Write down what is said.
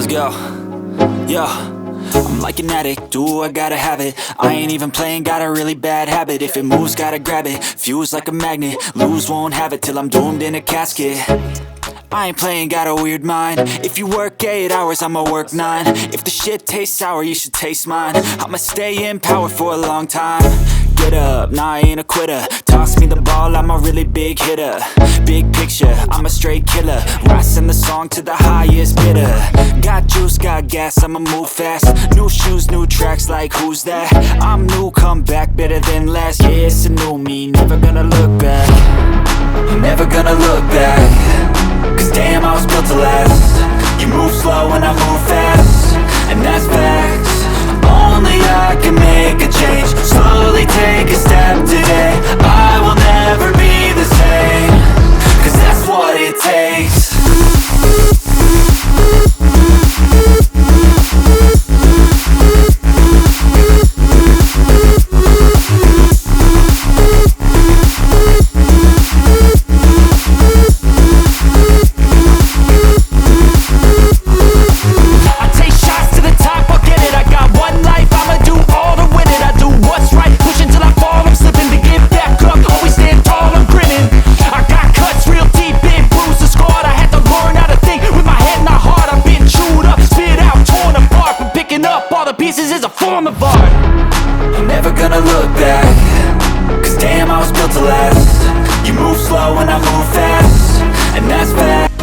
go. Yo, I'm like an addict, do I gotta have it. I ain't even playing, got a really bad habit. If it moves, gotta grab it, fuse like a magnet. Lose, won't have it till I'm doomed in a casket. I ain't playing, got a weird mind. If you work 8 hours, I'ma work 9. If the shit tastes sour, you should taste mine. I'ma stay in power for a long time. Get up, nah, I ain't a quitter. Toss me the ball, I'm a really big hitter. Big picture, I'm a straight killer. Rising the song to the highest bidder. Got juice, got gas, I'ma move fast. New shoes, new tracks, like who's that? I'm new, come back, better than last. Yeah, it's a new me, never gonna look back. Never gonna look back. Cause damn, I was built to last. You move slow and I move fast, and that's facts. Only I can make a change. Slowly take a step today. I will never be the same. Cause that's what it takes. Pieces is a form of art. I'm never gonna look back. Cause damn, I was built to last. You move slow and I move fast, and that's fact.